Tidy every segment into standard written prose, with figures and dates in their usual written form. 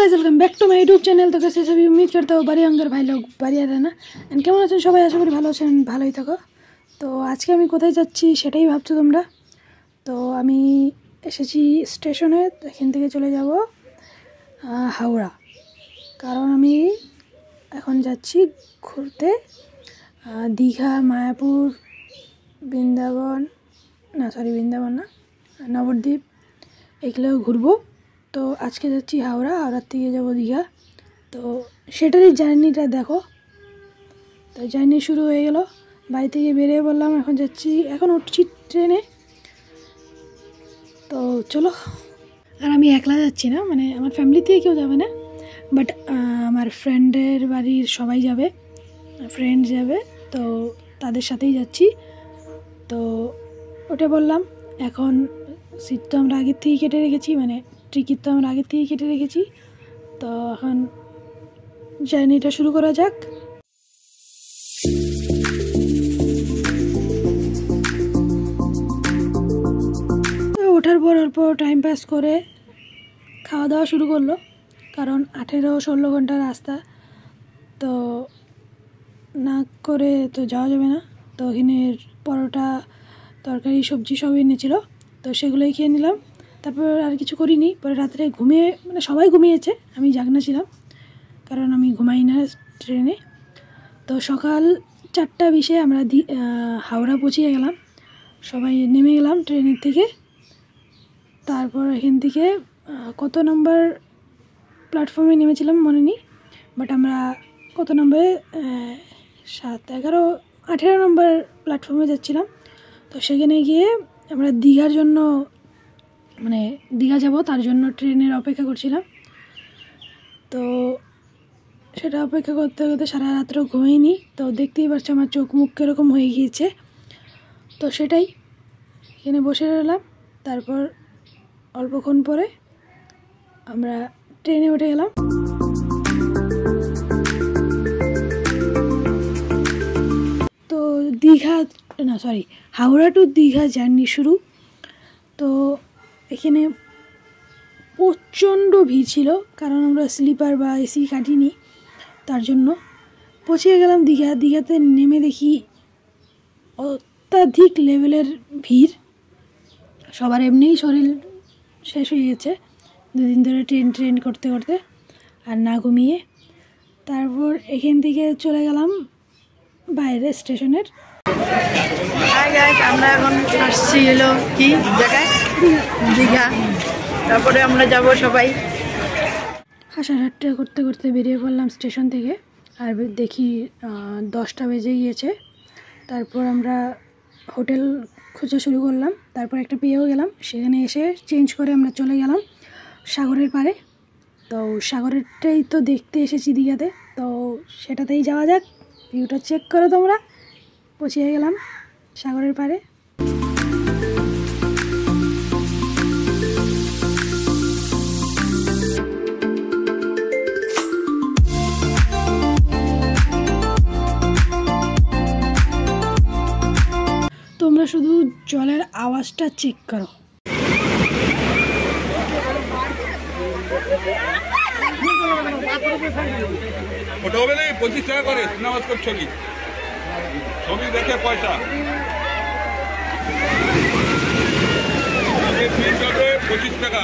Guys welcome back to my YouTube channel. तो कैसे सभी उम्मीद करता हूँ बारी अंगर भाई लोग बारी आ रहना एंड केमन आছেন সবাই আশা করি ভালো আছেন ভালোই থাকো। তো আজকে আমি কোথায় যাচ্ছি সেটাই ভাবছো তোমরা। তো আমি এসেছি স্টেশনে, এখান থেকে চলে যাব হাওড়া, কারণ আমি এখন যাচ্ছি ঘুরতে দীঘা, মায়াপুর, বৃন্দাবন বৃন্দাবন না নবদ্বীপ এগুলো ঘুরবো। তো আজকে যাচ্ছি হাওড়া, হাওড়ার থেকে যাব দীঘা। তো সেটারই জার্নিটা দেখো। তো জার্নি শুরু হয়ে গেল, বাড়ি থেকে বেরিয়ে বললাম এখন যাচ্ছি, এখন উঠছি ট্রেনে। তো চলো। আর আমি একলা যাচ্ছি না, মানে আমার ফ্যামিলি থেকে কেউ যাবে না, বাট আমার ফ্রেন্ডের বাড়ির সবাই যাবে, ফ্রেন্ড যাবে, তো তাদের সাথেই যাচ্ছি। তো ওটা বললাম, এখন সিট তো আমরা আগের থেকেই কেটে রেখেছি, মানে টিকিট তো আমরা আগের থেকেই কেটে রেখেছি। তো এখন জার্নিটা শুরু করা যাক। ওঠার পর অল্প টাইম পাস করে খাওয়া দাওয়া শুরু করলো, কারণ 18-16 ঘন্টার রাস্তা, তো না করে তো যাওয়া যাবে না। তো ওখানে পরোটা, তরকারি, সবজি সব এনেছিল, তো সেগুলোই খেয়ে নিলাম। তারপর আর কিছু করিনি। পরে রাত্রে ঘুমিয়ে, মানে সবাই ঘুমিয়েছে, আমি জাগনা ছিলাম, কারণ আমি ঘুমাই না ট্রেনে। তো সকাল 4টা 20-এ আমরা হাওড়া পৌঁছে গেলাম, সবাই নেমে গেলাম ট্রেনের থেকে। তারপর এখান থেকে কত নম্বর প্ল্যাটফর্মে নেমেছিলাম মনে নেই, বাট আমরা কত নম্বরে 7, 11, 18 নম্বর প্ল্যাটফর্মে যাচ্ছিলাম। তো সেখানে গিয়ে আমরা দীঘার জন্য, মানে দীঘা যাব তার জন্য ট্রেনের অপেক্ষা করছিলাম। তো সেটা অপেক্ষা করতে করতে সারা রাত্রেও ঘুমাইনি। তো দেখতেই পাচ্ছ আমার চোখ মুখ কীরকম হয়ে গিয়েছে। তো সেটাই, এখানে বসে রইলাম। তারপর অল্পক্ষণ পরে আমরা ট্রেনে উঠে গেলাম। তো হাওড়া টু দীঘা জার্নি শুরু। তো এখানে প্রচণ্ড ভিড় ছিল, কারণ আমরা স্লিপার বা এসি কাটিনি, তার জন্য পৌঁছে গেলাম দীঘাতে নেমে দেখি অত্যাধিক লেভেলের ভিড়। সবার এমনিই শরীর শেষ হয়ে গেছে 2 দিন ধরে ট্রেন করতে করতে আর না ঘুমিয়ে। তারপর এখান থেকে চলে গেলাম বাইরে স্টেশনের। আমরা এখন আসছি হলো কি জায়গায়, দীঘা। তারপরে আমরা যাব সবাই। হাসাহাট্টা করতে করতে বেরিয়ে পড়লাম স্টেশন থেকে, আর দেখি 10টা বেজে গিয়েছে। তারপর আমরা হোটেল খোঁজা শুরু করলাম, তারপর একটা পেয়েও গেলাম। সেখানে এসে চেঞ্জ করে আমরা চলে গেলাম সাগরের পাড়ে। তো সাগরেরটাই তো দেখতে এসেছি দীঘাতে, তো সেটাতেই যাওয়া যাক। ভিউটা চেক করো তোমরা। পৌঁছে গেলাম সাগরের পাড়ে। তোমরা শুধু জলের আওয়াজটা চেক করো। ওটা হবে না, 25 টাকা করে সিনেমাস ছবি ছবি দেখে পয়সা 25 টাকা।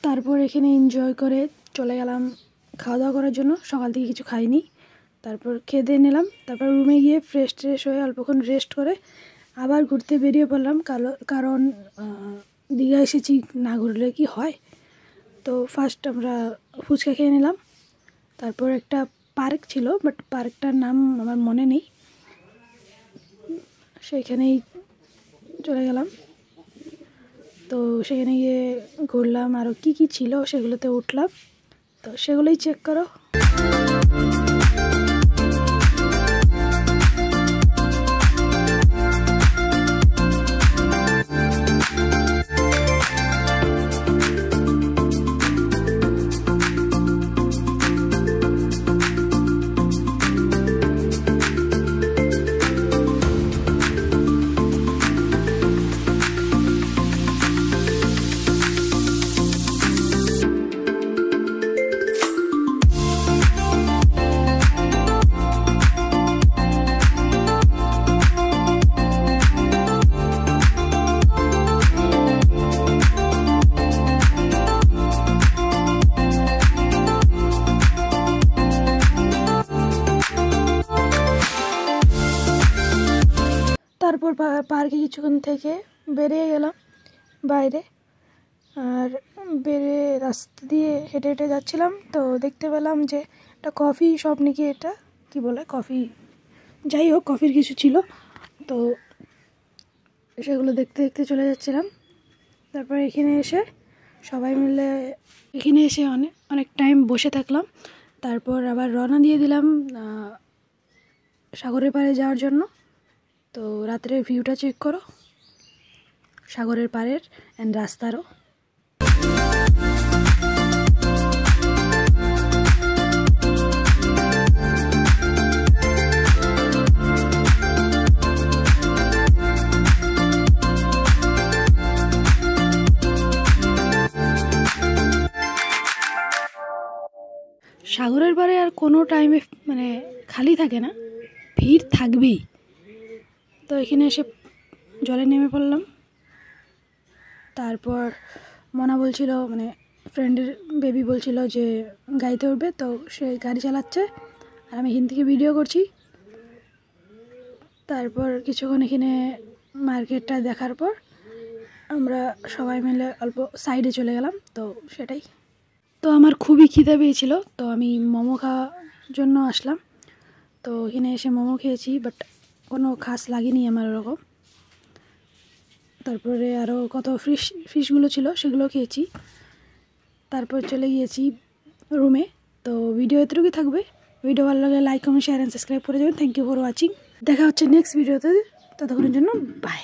তারপর এখানে এনজয় করে চলে গেলাম খাওয়া দাওয়া করার জন্য। সকাল থেকে কিছু খাইনি, তারপর খেয়ে দিয়ে নিলাম। তারপর রুমে গিয়ে ফ্রেশ হয়ে অল্পক্ষণ রেস্ট করে আবার ঘুরতে বেরিয়ে পড়লাম, কারণ দীঘা এসেছি, না ঘুরলে কি হয়। তো ফার্স্ট আমরা ফুচকা খেয়ে নিলাম। তারপর একটা পার্ক ছিল, বাট পার্কটার নাম আমার মনে নেই, সেইখানেই চলে গেলাম। তো সেখানে গিয়ে ঘুরলাম, আরও কী ছিল সেগুলোতে উঠলাম। তো সেগুলোই চেক করো। তারপর পার্কে কিছুক্ষণ থেকে বেরিয়ে গেলাম বাইরে। আর বেরিয়ে রাস্তা দিয়ে হেঁটে হেঁটে যাচ্ছিলাম, তো দেখতে পেলাম যে একটা কফি শপ নাকি, এটা কি বলে কফি, যাই হোক কফির কিছু ছিল, তো সেগুলো দেখতে দেখতে চলে যাচ্ছিলাম। তারপর এখানে এসে সবাই মিলে অনেক টাইম বসে থাকলাম। তারপর আবার রওনা দিয়ে দিলাম সাগরের পাড়ে যাওয়ার জন্য। তো রাত্রের ভিউটা চেক করো, সাগরের পাড়ের অ্যান্ড রাস্তারও। সাগরের পাড়ে আর কোনো টাইমে মানে খালি থাকে না, ভিড় থাকবেই। তো এখানে এসে জলে নেমে পড়লাম। তারপর মনা বলছিল, মানে ফ্রেন্ডের বেবি বলছিল যে গাড়িতে উঠবে, তো সে গাড়ি চালাচ্ছে আর আমি এখান থেকে ভিডিও করছি। তারপর কিছুক্ষণ এখানে মার্কেটটা দেখার পর আমরা সবাই মিলে অল্প সাইডে চলে গেলাম। তো সেটাই। তো আমার খুবই খিদে পেয়েছিল, তো আমি মোমো খাওয়ার জন্য আসলাম। তো এখানে এসে মোমো খেয়েছি, বাট কোনো খাস লাগেনি আমার ওরকম। তারপরে আরও কত ফিশগুলো ছিল সেগুলো খেয়েছি। তারপর চলে গিয়েছি রুমে। তো ভিডিও এতটুকুই থাকবে। ভিডিও ভালো লাগলে like comment share and subscribe করে যাবেন। Thank you for watching. দেখা হচ্ছে নেক্সট ভিডিওতে, ততক্ষণের জন্য বাই।